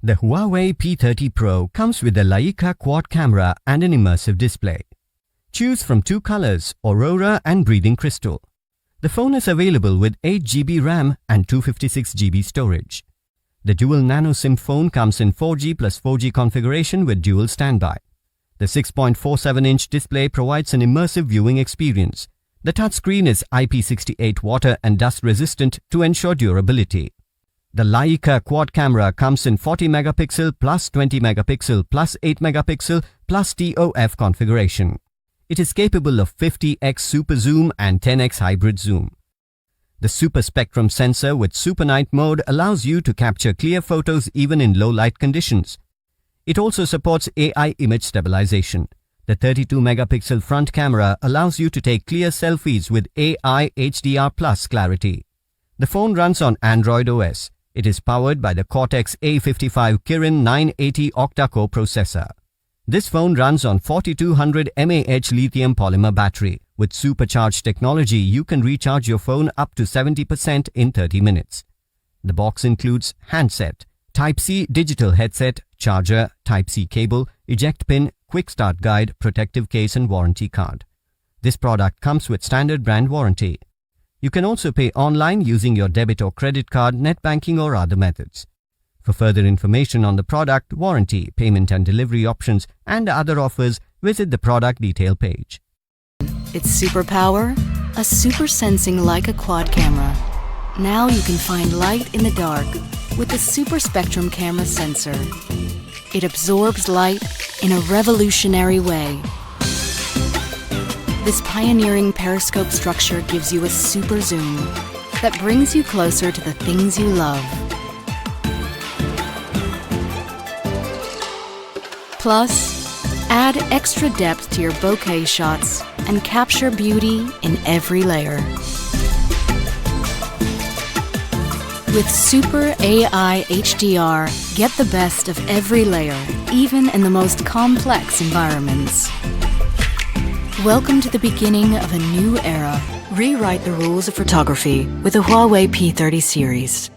The Huawei P30 Pro comes with a Leica quad camera and an immersive display. Choose from two colors, Aurora and Breathing Crystal. The phone is available with 8 GB RAM and 256 GB storage. The dual nano SIM phone comes in 4G plus 4G configuration with dual standby. The 6.47-inch display provides an immersive viewing experience. The touchscreen is IP68 water and dust resistant to ensure durability. The Leica quad camera comes in 40 megapixel plus 20 megapixel plus 8 megapixel plus TOF configuration. It is capable of 50x super zoom and 10x hybrid zoom. The Super Spectrum sensor with Super Night mode allows you to capture clear photos even in low light conditions. It also supports AI image stabilization. The 32 megapixel front camera allows you to take clear selfies with AI HDR plus clarity. The phone runs on Android OS. It is powered by the Cortex-A55 Kirin 980 octa-core processor. This phone runs on 4200 mAh lithium polymer battery. With supercharged technology, you can recharge your phone up to 70% in 30 minutes. The box includes handset, Type-C digital headset, charger, Type-C cable, eject pin, quick start guide, protective case and warranty card. This product comes with standard brand warranty. You can also pay online using your debit or credit card, net banking or other methods. For further information on the product, warranty, payment and delivery options and other offers, visit the product detail page. Its superpower? A super sensing Leica quad camera. Now you can find light in the dark with the Super Spectrum camera sensor. It absorbs light in a revolutionary way. This pioneering periscope structure gives you a super zoom that brings you closer to the things you love. Plus, add extra depth to your bokeh shots and capture beauty in every layer. With Super AI HDR, get the best of every layer, even in the most complex environments. Welcome to the beginning of a new era. Rewrite the rules of photography with the Huawei P30 series.